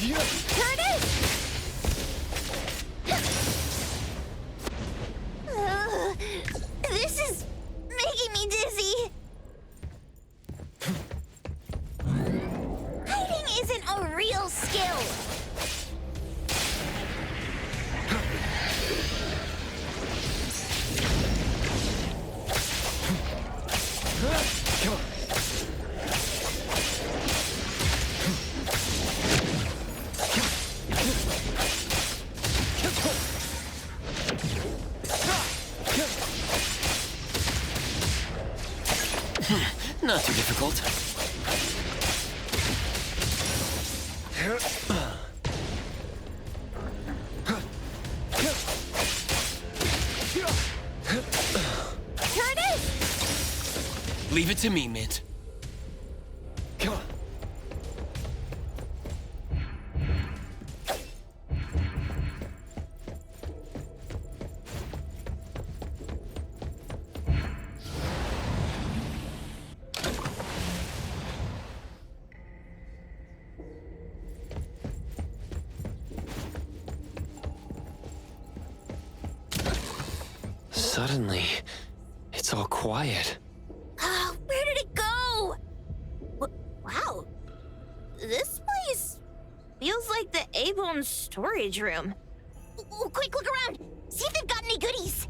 Here it is! This is making me dizzy. Hiding isn't a real skill. Not too difficult. Here it is! Leave it to me, Mint. Suddenly, it's all quiet. Oh, where did it go? Wow. This place feels like the A-Bone storage room. Quick, look around. See if they've got any goodies.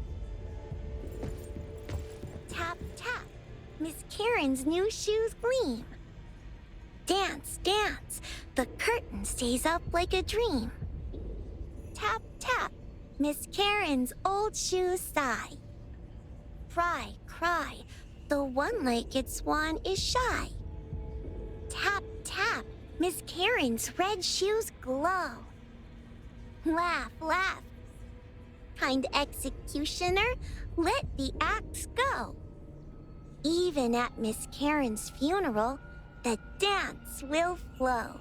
Tap, tap. Miss Karen's new shoes gleam. Dance, dance. The curtain stays up like a dream. Tap, tap. Miss Karen's old shoes sigh. Cry, cry. The one-legged swan is shy. Tap, tap. Miss Karen's red shoes glow. Laugh, laugh. Kind executioner, let the axe go. Even at Miss Karen's funeral, the dance will flow.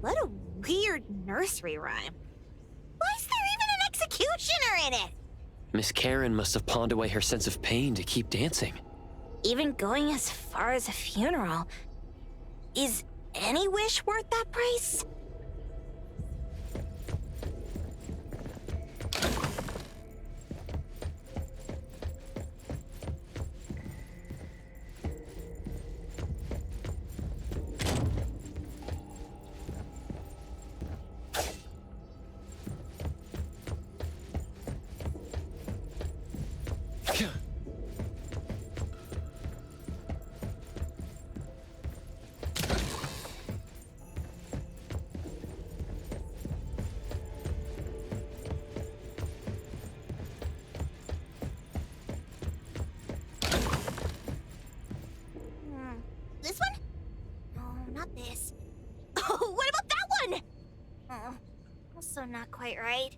What a weird nursery rhyme. Why is there even an executioner in it? Miss Karen must have pawned away her sense of pain to keep dancing. Even going as far as a funeral. Is any wish worth that price? This one? No, not this. Oh, what about that one? Oh, also not quite right.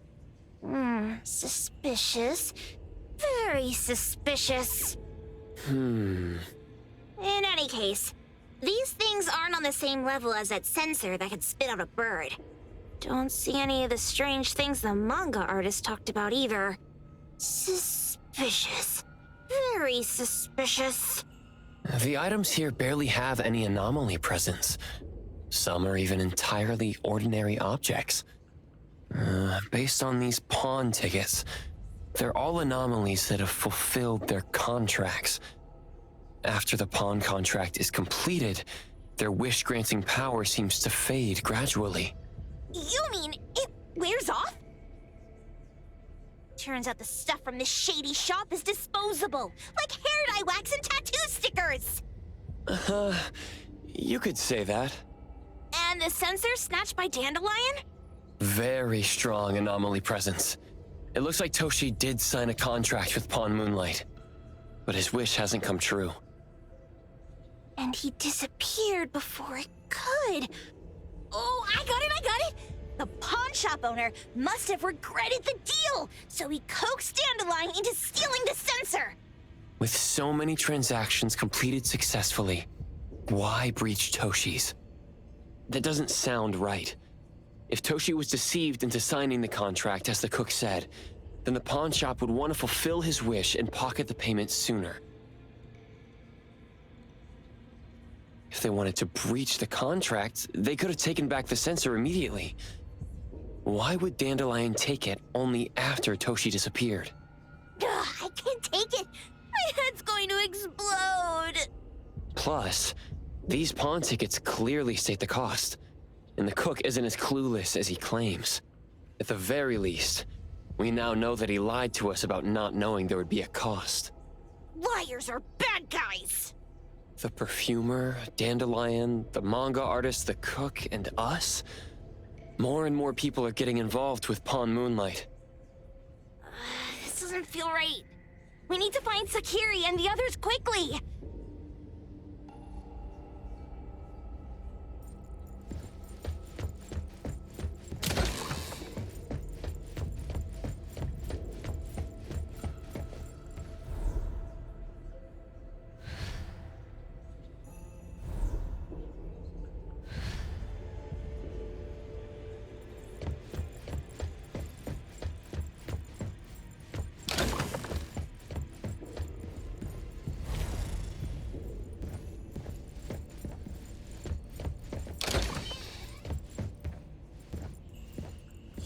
Suspicious. Very suspicious. In any case, these things aren't on the same level as that sensor that could spit out a bird. Don't see any of the strange things the manga artist talked about either. Suspicious. Very suspicious. The items here barely have any anomaly presence. Some are even entirely ordinary objects. Based on these pawn tickets, they're all anomalies that have fulfilled their contracts. After the pawn contract is completed, their wish-granting power seems to fade gradually. You mean it wears off? Turns out the stuff from this shady shop is disposable, like hair dye wax and tattoo stickers! You could say that. And the sensor snatched by Dandelion? Very strong anomaly presence. It looks like Toshi did sign a contract with Pawn Moonlight, but his wish hasn't come true. And he disappeared before it could. Oh, I got it! The pawn shop owner must have regretted the deal, so he coaxed Dandelion into stealing the sensor. With so many transactions completed successfully, why breach Toshi's? That doesn't sound right. If Toshi was deceived into signing the contract, as the cook said, then the pawn shop would want to fulfill his wish and pocket the payment sooner. If they wanted to breach the contract, they could have taken back the sensor immediately. Why would Dandelion take it only after Toshi disappeared? Ugh, I can't take it. My head's going to explode. Plus, these pawn tickets clearly state the cost, and the cook isn't as clueless as he claims. At the very least, we now know that he lied to us about not knowing there would be a cost. Liars are bad guys. The perfumer, Dandelion, the manga artist, the cook, and us? More and more people are getting involved with Pawn Moonlight. This doesn't feel right. We need to find Sakiri and the others quickly.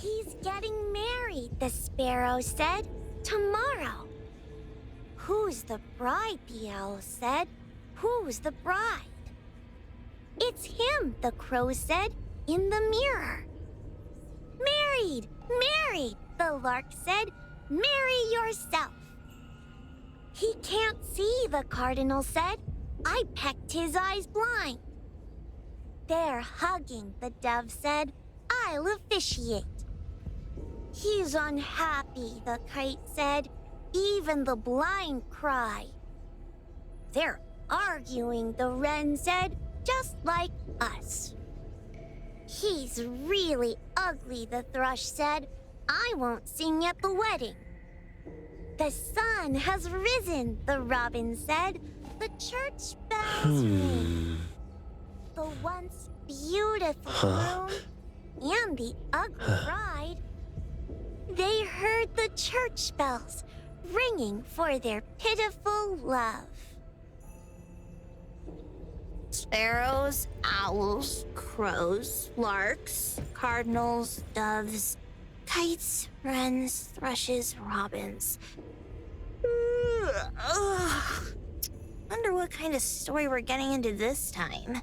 He's getting married, the sparrow said. Tomorrow. Who's the bride, the owl said. Who's the bride? It's him, the crow said, in the mirror. Married, married, the lark said. Marry yourself. He can't see, the cardinal said. I pecked his eyes blind. They're hugging, the dove said. I'll officiate. He's unhappy, the kite said. Even the blind cry. They're arguing, the wren said, just like us. He's really ugly, the thrush said. I won't sing at the wedding. The sun has risen, the robin said. The church bells ring. The once beautiful groom and the ugly bride, they heard the church bells ringing for their pitiful love. Sparrows, owls, crows, larks, cardinals, doves, kites, wrens, thrushes, robins. Wonder what kind of story we're getting into this time.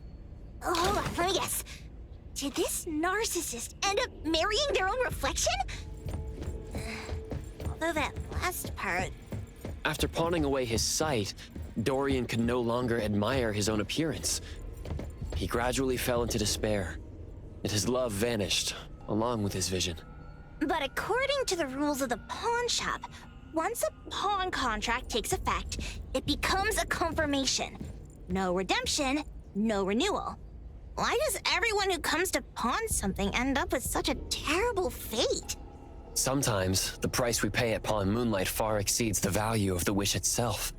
Oh, hold on, let me guess. Did this narcissist end up marrying their own reflection? Although that last part... After pawning away his sight, Dorian could no longer admire his own appearance. He gradually fell into despair, and his love vanished, along with his vision. But according to the rules of the pawn shop, once a pawn contract takes effect, it becomes a confirmation. No redemption, no renewal. Why does everyone who comes to pawn something end up with such a terrible fate? Sometimes, the price we pay at Pawn Moonlight far exceeds the value of the wish itself.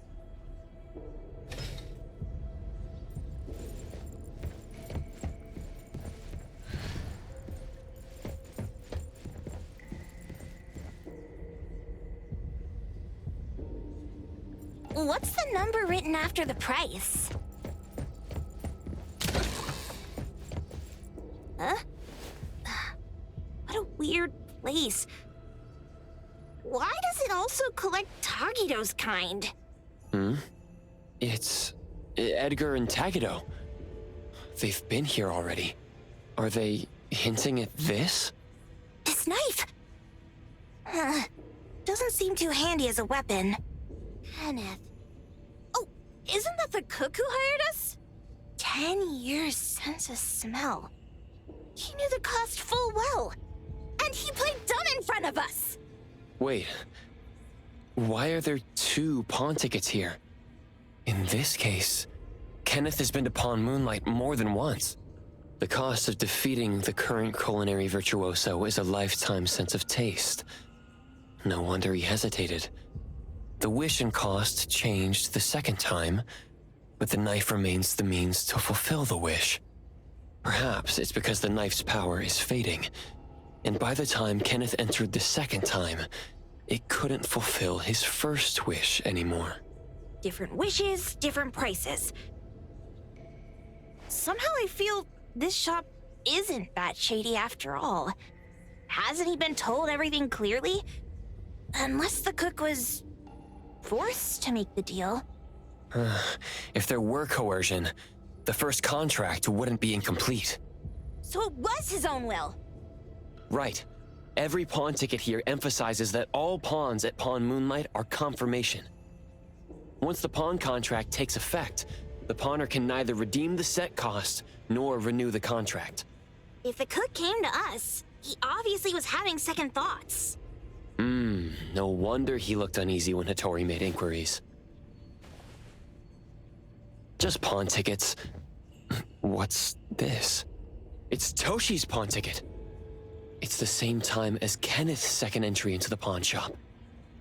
What's the number written after the price? Huh? What a weird place. Why does it also collect Tagido's kind? It's Edgar and Tagido. They've been here already. Are they hinting at this? This knife! Doesn't seem too handy as a weapon. Kenneth. Oh, isn't that the cook who hired us? 10 years sense of smell. He knew the cost full well. And he played dumb in front of us! Wait. Why are there 2 pawn tickets here? In this case, Kenneth has been to Pawn Moonlight more than once. The cost of defeating the current culinary virtuoso is a lifetime sense of taste. No wonder he hesitated. The wish and cost changed the second time, but the knife remains the means to fulfill the wish. Perhaps it's because the knife's power is fading, and by the time Kenneth entered the second time, it couldn't fulfill his first wish anymore. Different wishes, different prices. somehow I feel this shop isn't that shady after all. Hasn't he been told everything clearly? Unless the cook was forced to make the deal. If there were coercion, the first contract wouldn't be incomplete. So it was his own will. Right. Every pawn ticket here emphasizes that all pawns at Pawn Moonlight are confirmation. Once the pawn contract takes effect, the pawner can neither redeem the set cost nor renew the contract. If the cook came to us, he obviously was having second thoughts. No wonder he looked uneasy when Hattori made inquiries. Just pawn tickets. What's this? It's Toshi's pawn ticket. It's the same time as Kenneth's second entry into the pawn shop.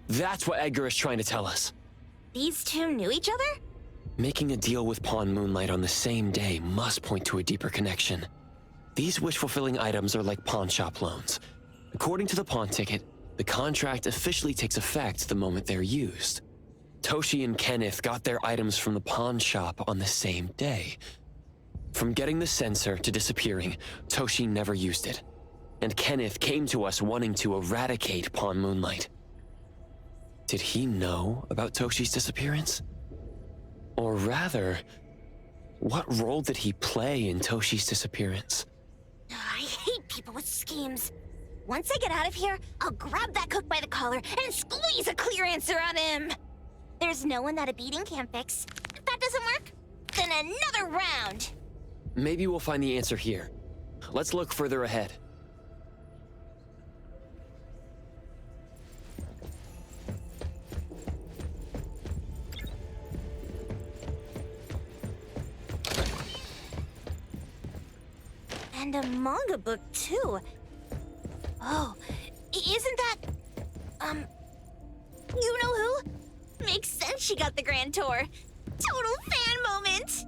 That's what Edgar is trying to tell us. These two knew each other? Making a deal with Pawn Moonlight on the same day must point to a deeper connection. These wish-fulfilling items are like pawn shop loans. According to the pawn ticket, the contract officially takes effect the moment they're used. Toshi and Kenneth got their items from the pawn shop on the same day. From getting the sensor to disappearing, Toshi never used it. And Kenneth came to us wanting to eradicate Pawn Moonlight. Did he know about Toshi's disappearance? Or rather, what role did he play in Toshi's disappearance? I hate people with schemes. Once I get out of here, I'll grab that cook by the collar and squeeze a clear answer out of him. There's no one that a beating can't fix. If that doesn't work, then another round. Maybe we'll find the answer here. Let's look further ahead. And a manga book, too. Oh, isn't that... you know who? Makes sense she got the grand tour. Total fan moment!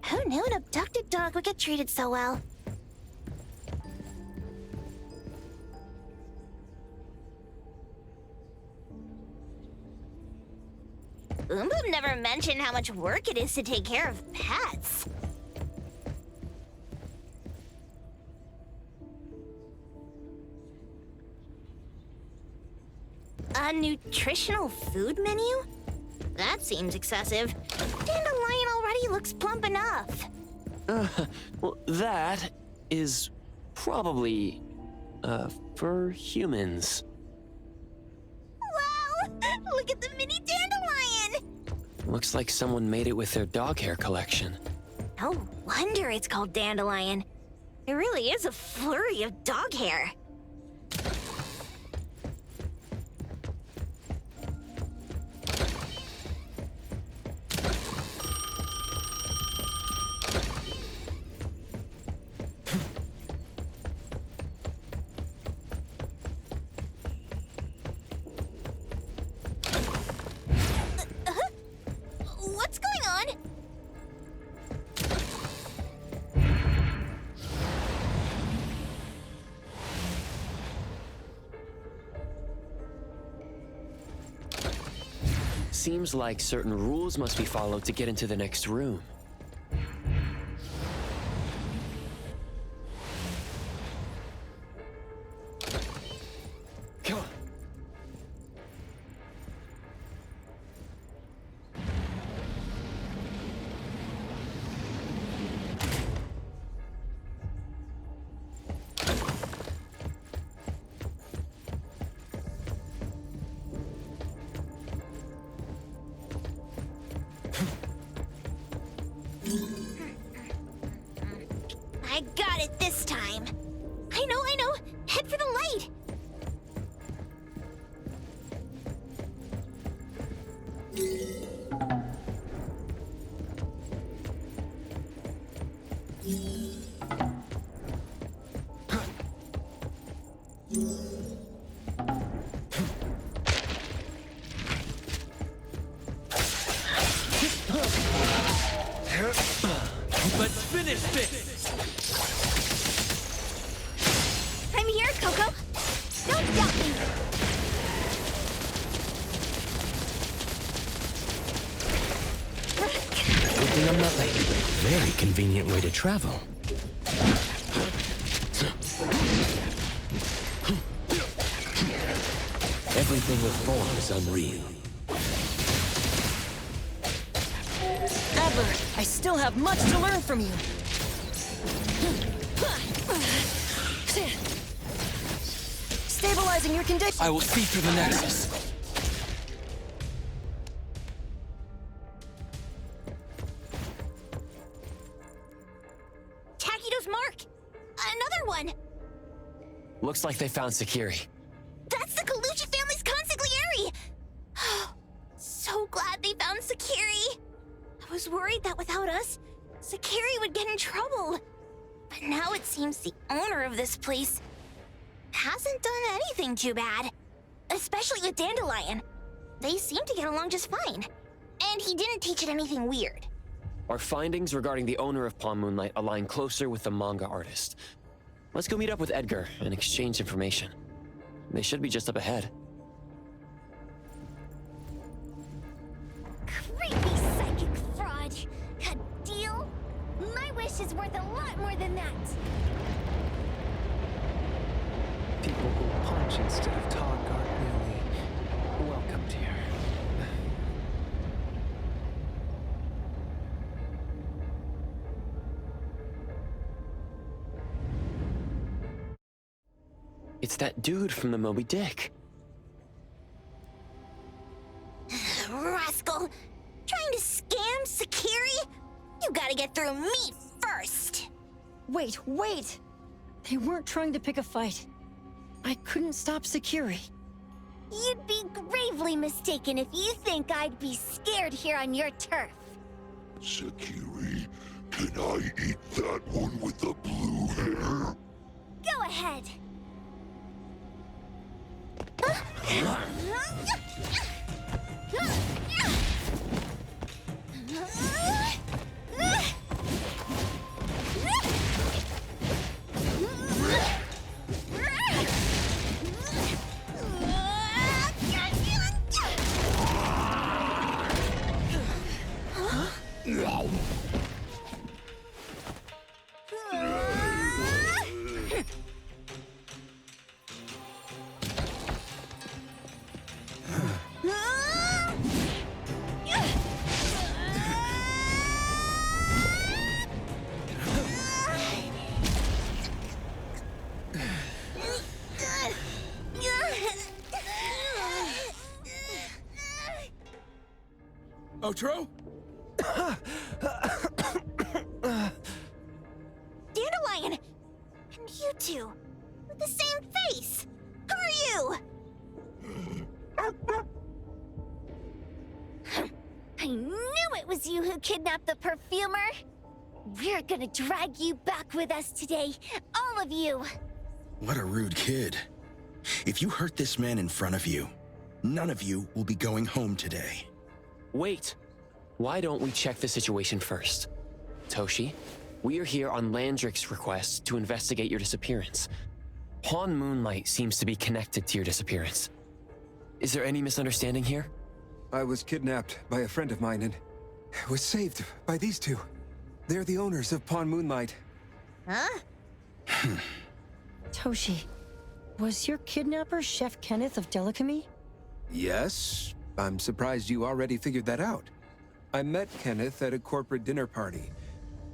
Who knew an abducted dog would get treated so well? Boom Boom never mentioned how much work it is to take care of pets. A nutritional food menu? That seems excessive. Dandelion already looks plump enough. Well, that is probably, for humans. Wow! Look at the mini dandelion! Looks like someone made it with their dog hair collection. No wonder it's called dandelion. There really is a flurry of dog hair. What's going on? Seems like certain rules must be followed to get into the next room. Come on. I got it this time. I know. Head for the light. Let's finish this! I'm here, Coco. Don't stop me. Lovely. Very convenient way to travel. Everything with form is unreal. Adler, I still have much to learn from you. Stabilizing your condition. I will see through the Nexus. Takido's mark! Another one! Looks like they found Sakiri. That's the Colucci family's consigliere! So glad they found Sakiri! I was worried that without us, Sakiri would get in trouble. But now it seems the owner of this place hasn't done anything too bad. Especially with Dandelion. They seem to get along just fine. And he didn't teach it anything weird. Our findings regarding the owner of Pawn Moonlight align closer with the manga artist. Let's go meet up with Edgar and exchange information. They should be just up ahead. Creepy psychic fraud. A deal? My wish is worth a lot more than that. People who punch instead of talk aren't really welcomed here. It's that dude from the Moby Dick. Rascal! Trying to scam Sakiri? You gotta get through me first! Wait. They weren't trying to pick a fight. I couldn't stop Sakiri. You'd be gravely mistaken if you think I'd be scared here on your turf. Sakiri, can I eat that one with the blue hair? Go ahead. Otro? Dandelion! And you two, with the same face! Who are you? I knew it was you who kidnapped the perfumer. We're gonna drag you back with us today, all of you. What a rude kid. If you hurt this man in front of you, none of you will be going home today. Wait! Why don't we check the situation first? Toshi, we are here on Landrick's request to investigate your disappearance. Pawn Moonlight seems to be connected to your disappearance. Is there any misunderstanding here? I was kidnapped by a friend of mine and was saved by these two. They're the owners of Pawn Moonlight. Huh? Toshi, was your kidnapper Chef Kenneth of Delicamy? Yes, I'm surprised you already figured that out. I met Kenneth at a corporate dinner party.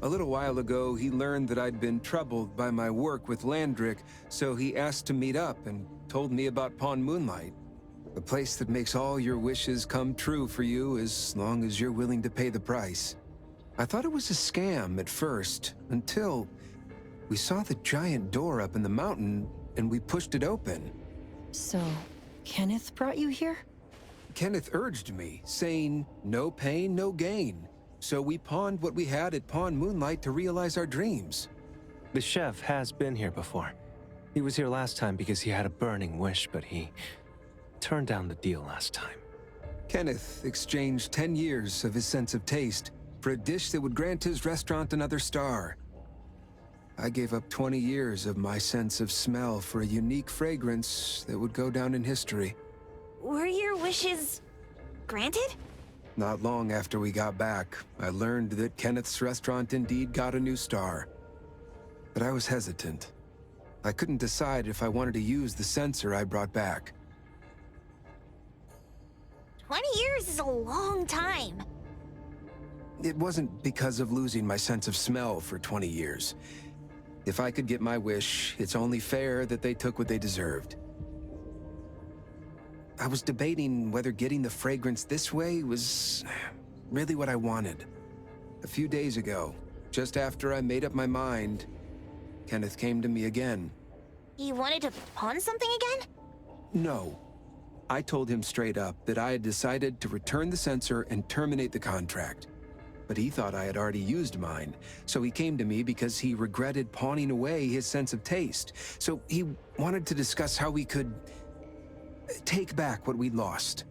A little while ago, he learned that I'd been troubled by my work with Landrick, so he asked to meet up and told me about Pawn Moonlight. A place that makes all your wishes come true for you as long as you're willing to pay the price. I thought it was a scam at first, until we saw the giant door up in the mountain and we pushed it open. So, Kenneth brought you here? Kenneth urged me, saying, no pain, no gain. So we pawned what we had at Pawn Moonlight to realize our dreams. The chef has been here before. He was here last time because he had a burning wish, but he turned down the deal last time. Kenneth exchanged 10 years of his sense of taste for a dish that would grant his restaurant another star. I gave up 20 years of my sense of smell for a unique fragrance that would go down in history. Were your wishes granted? Not long after we got back, I learned that Kenneth's restaurant indeed got a new star. But I was hesitant. I couldn't decide if I wanted to use the sensor I brought back. 20 years is a long time. It wasn't because of losing my sense of smell for 20 years. If I could get my wish, it's only fair that they took what they deserved. I was debating whether getting the fragrance this way was really what I wanted. A few days ago, just after I made up my mind, Kenneth came to me again. You wanted to pawn something again? No. I told him straight up that I had decided to return the sensor and terminate the contract. But he thought I had already used mine, so he came to me because he regretted pawning away his sense of taste. So he wanted to discuss how we could take back what we'd lost.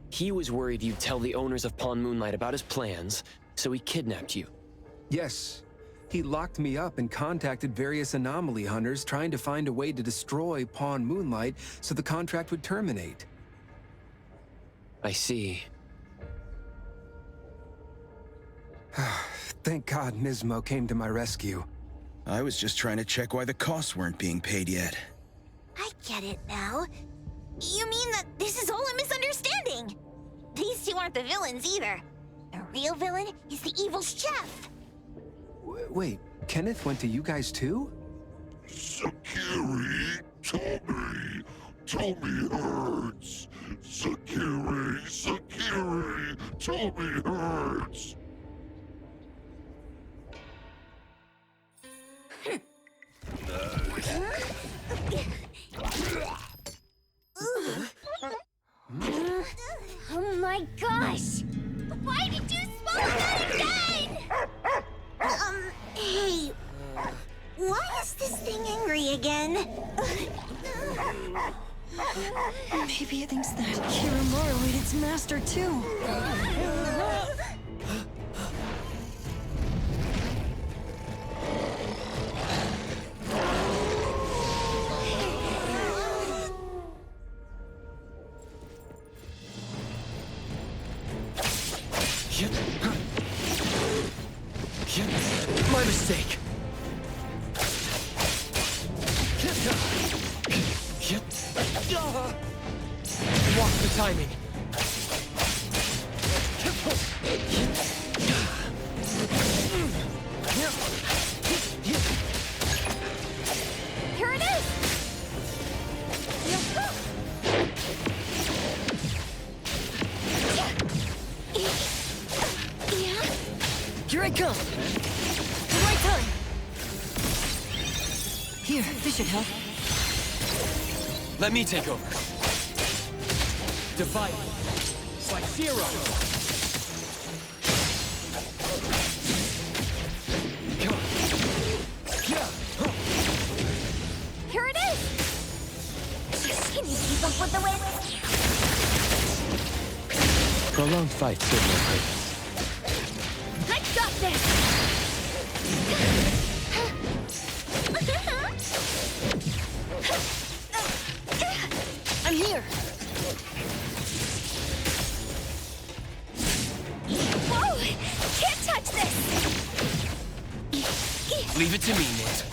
He was worried you'd tell the owners of Pawn Moonlight about his plans, so he kidnapped you. Yes. He locked me up and contacted various anomaly hunters trying to find a way to destroy Pawn Moonlight so the contract would terminate. I see. Thank God Nismo came to my rescue. I was just trying to check why the costs weren't being paid yet. I get it now. You mean that this is all a misunderstanding? These two aren't the villains either. The real villain is the evil chef. Wait, Kenneth went to you guys too? Sakiri, Tommy hurts. Sakiri, Tommy hurts. Oh my gosh! Why did you smoke that again? Hey, why is this thing angry again? Maybe it thinks that Kiramaru ate its master too. My mistake. Watch the timing. Here it is! Here I come. The right time. Here, this should help. Let me take over. Divide by 0. Here it is! Can you keep up with the wind? Prolonged fight served no purpose. I got this! I'm here. Whoa! Can't touch this! Leave it to me, Nate.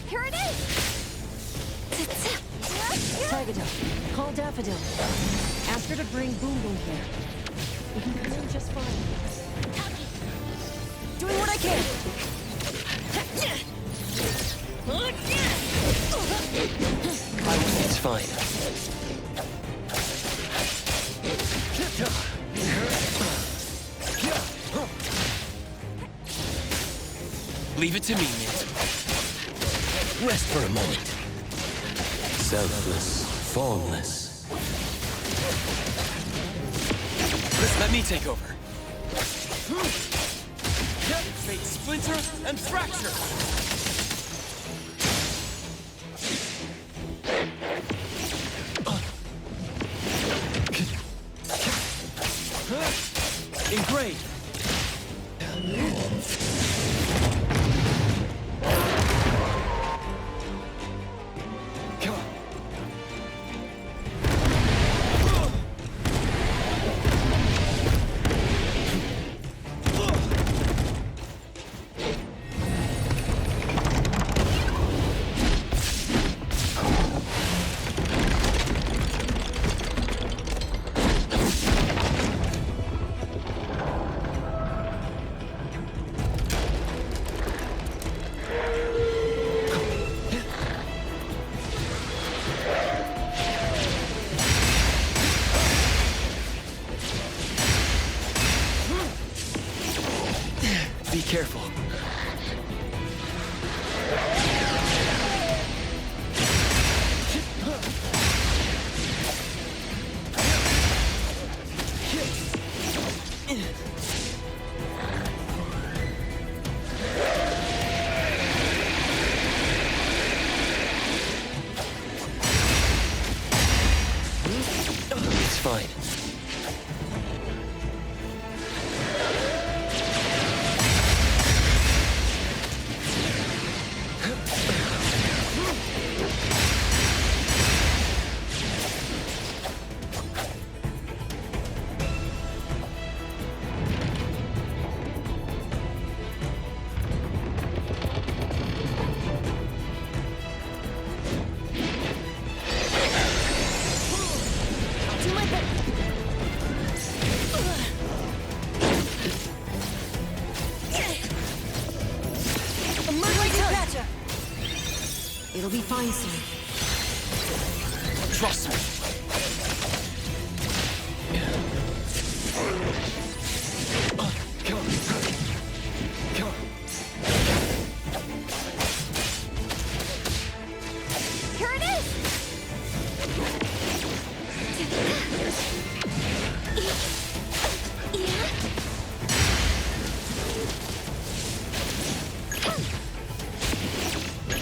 Here it is! Tigadil, call Daffodil. Ask her to bring Boom Boom here. We can come in just fine. Doing what I can. It's fine. Leave it to me, Nate. Rest for a moment. Selfless, formless. Let me take over. Fate splinter and fracture. Engrave. careful. It's fine. Do my best. Emergency patcher! It'll be fine soon. Trust me. Come on. Come on. Here it is! Yeah?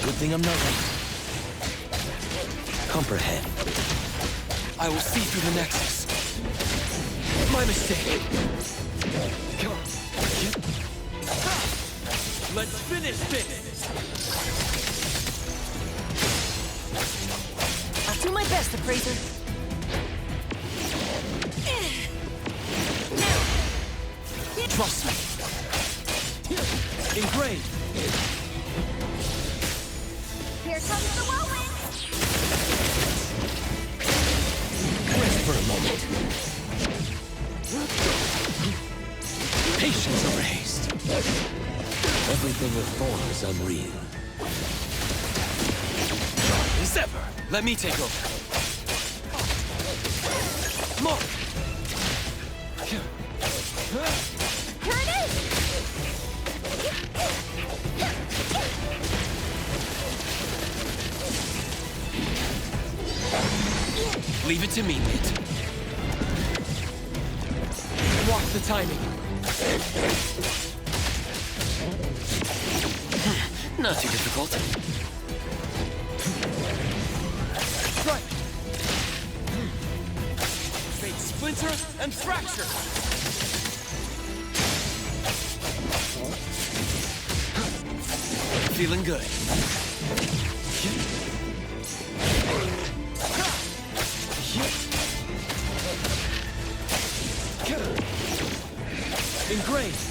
Good thing I'm not late. Comprehend. I will see through the Nexus. My mistake. Come on. Let's finish this. I'll do my best, Appraiser. Trust me. Engraved. Here comes the whirlwind! Rest for a moment. Patience over haste. Everything with form is unreal. Sharp as ever. Let me take over. Mark. Here it is! Leave it to me, Mint. Watch the timing. Not too difficult. Strike. Fate splinter and fracture. Feeling good. Engraved.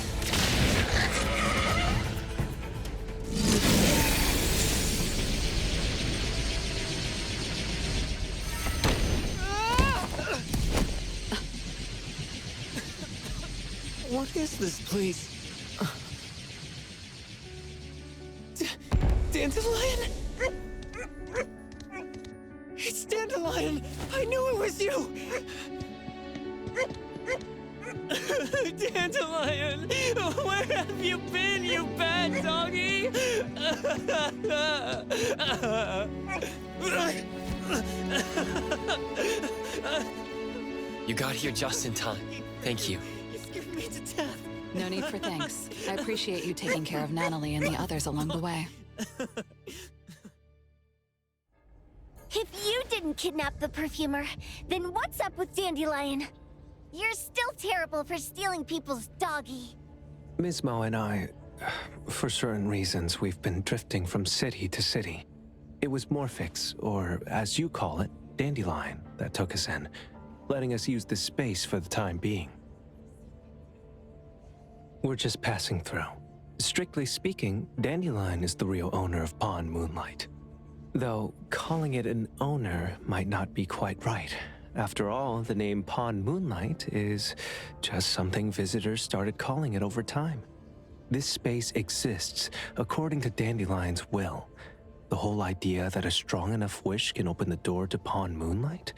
What is this, please? Dandelion? It's Dandelion! I knew it was you! Dandelion! Where have you been, you bad doggy? You got here just in time. Thank you. You scared me to death. No need for thanks. I appreciate you taking care of Natalie and the others along the way. If you didn't kidnap the perfumer, then what's up with Dandelion? You're still terrible for stealing people's doggy. Ms. Mo and I, for certain reasons, we've been drifting from city to city. It was Morphix, or as you call it, Dandelion, that took us in, letting us use this space for the time being. We're just passing through. Strictly speaking, Dandelion is the real owner of Pawn Moonlight. Though calling it an owner might not be quite right. After all, the name Pawn Moonlight is just something visitors started calling it over time. This space exists according to Dandelion's will. The whole idea that a strong enough wish can open the door to Pawn Moonlight?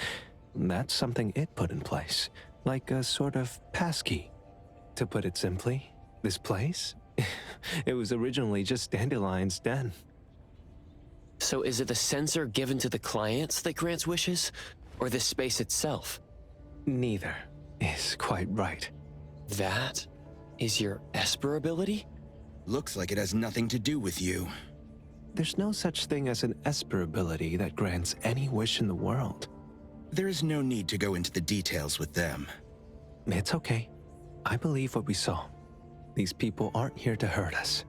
That's something it put in place, like a sort of passkey. To put it simply, this place It was originally just Dandelion's den. So is it the sensor given to the clients that grants wishes, or the space itself? Neither is quite right. That is your Esper ability? Looks like it has nothing to do with you. There's no such thing as an Esper ability that grants any wish in the world. There is no need to go into the details with them. It's okay. I believe what we saw. These people aren't here to hurt us.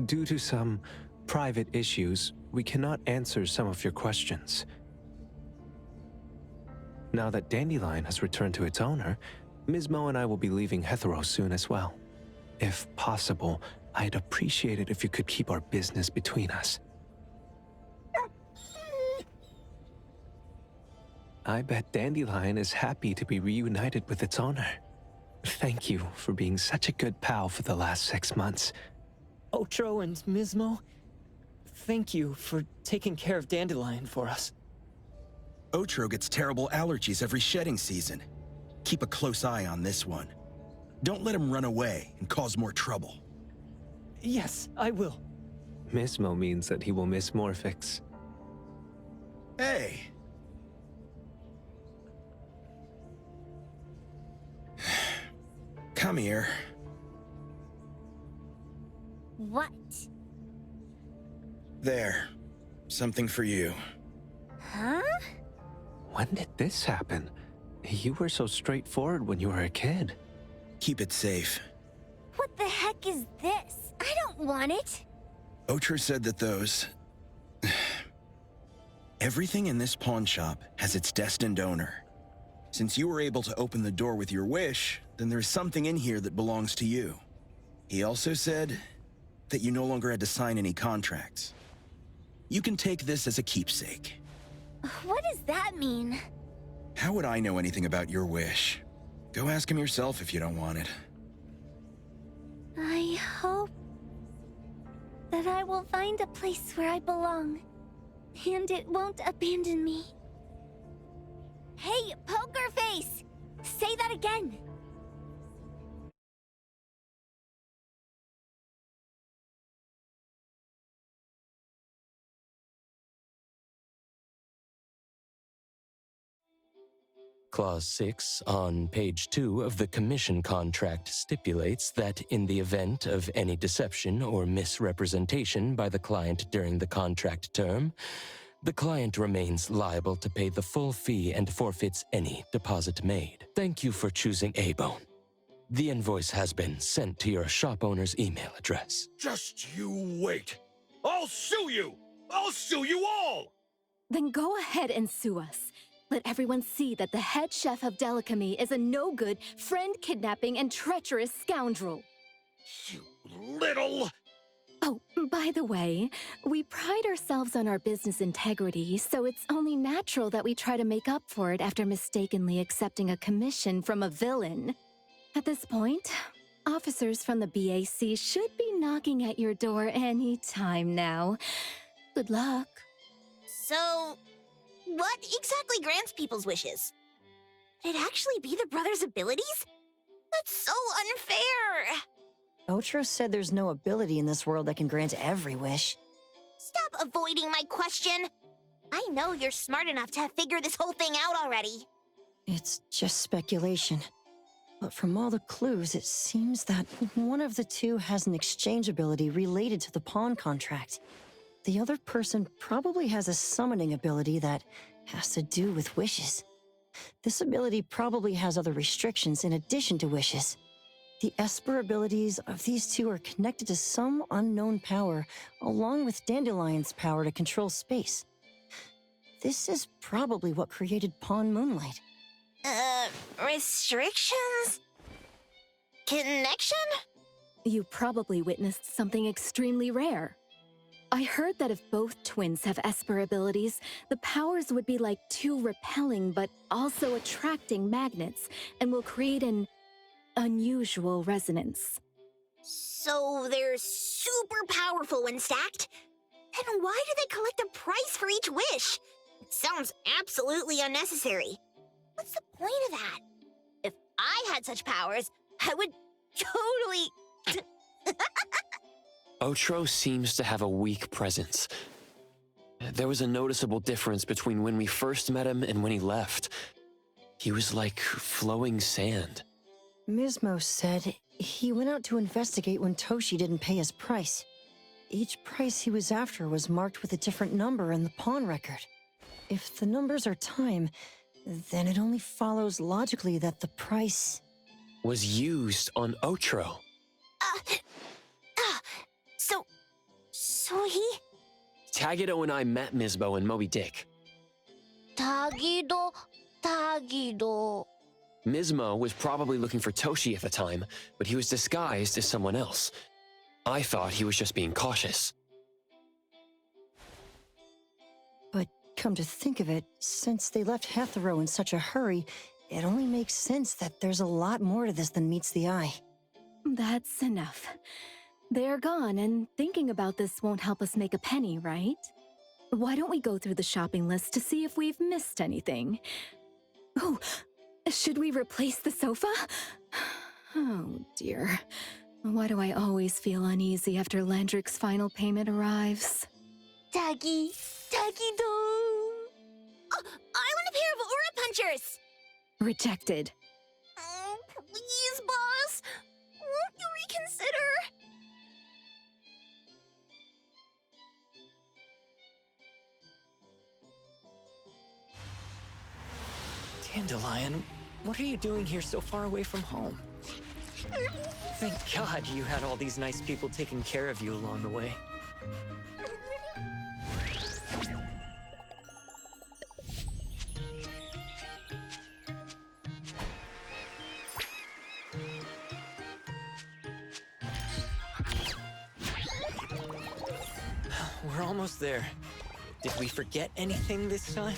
Due to some private issues, we cannot answer some of your questions. Now that Dandelion has returned to its owner, Ms. Mo and I will be leaving Hetheros soon as well. If possible, I'd appreciate it if you could keep our business between us. I bet Dandelion is happy to be reunited with its owner. Thank you for being such a good pal for the last 6 months. Otro and Mismo, thank you for taking care of Dandelion for us. Otro gets terrible allergies every shedding season. Keep a close eye on this one. Don't let him run away and cause more trouble. Yes, I will. Mismo means that he will miss Morphix. Hey! Come here. What? There. Something for you. Huh? When did this happen? You were so straightforward when you were a kid. Keep it safe. What the heck is this? I don't want it. Otro said that those... Everything in this pawn shop has its destined owner. Since you were able to open the door with your wish, then there's something in here that belongs to you. He also said that you no longer had to sign any contracts. You can take this as a keepsake. What does that mean? How would I know anything about your wish? Go ask him yourself if you don't want it. I hope that I will find a place where I belong, and it won't abandon me. Hey, Poker Face! Say that again! Clause 6 on page 2 of the commission contract stipulates that in the event of any deception or misrepresentation by the client during the contract term, the client remains liable to pay the full fee and forfeits any deposit made. Thank you for choosing A-Bone. The invoice has been sent to your shop owner's email address. Just you wait. I'll sue you! I'll sue you all! Then go ahead and sue us. Let everyone see that the head chef of Delicamy is a no-good, friend-kidnapping, and treacherous scoundrel. You little... Oh, by the way, we pride ourselves on our business integrity, so it's only natural that we try to make up for it after mistakenly accepting a commission from a villain. At this point, officers from the BAC should be knocking at your door any time now. Good luck. So, what exactly grants people's wishes? Could it actually be the brothers' abilities? That's so unfair! Otro said there's no ability in this world that can grant every wish. Stop avoiding my question! I know you're smart enough to have figured this whole thing out already. It's just speculation. But from all the clues, it seems that one of the two has an exchange ability related to the pawn contract. The other person probably has a summoning ability that has to do with wishes. This ability probably has other restrictions in addition to wishes. The Esper abilities of these two are connected to some unknown power, along with Dandelion's power to control space. This is probably what created Pawn Moonlight. Restrictions? Connection? You probably witnessed something extremely rare. I heard that if both twins have Esper abilities, the powers would be like two repelling but also attracting magnets, and will create an unusual resonance. So they're super powerful when stacked? Then why do they collect a price for each wish? It sounds absolutely unnecessary. What's the point of that? If I had such powers, I would totally Otro seems to have a weak presence. There was a noticeable difference between when we first met him and when he left. He was like flowing sand. Mismo said he went out to investigate when Toshi didn't pay his price. Each price he was after was marked with a different number in the pawn record. If the numbers are time, then it only follows logically that the price was used on Otro. So he... Tagido and I met Mismo and Moby Dick. Tagido. Mismo was probably looking for Toshi at the time, but he was disguised as someone else. I thought he was just being cautious. But come to think of it, since they left Hetero in such a hurry, it only makes sense that there's a lot more to this than meets the eye. That's enough. They're gone, and thinking about this won't help us make a penny, right? Why don't we go through the shopping list to see if we've missed anything? Oh, should we replace the sofa? Oh, dear. Why do I always feel uneasy after Landrick's final payment arrives? Tagido. Oh, I want a pair of aura punchers! Rejected. Oh, please, boss. Won't you reconsider? Dandelion, what are you doing here so far away from home? Thank God you had all these nice people taking care of you along the way. We're almost there. Did we forget anything this time?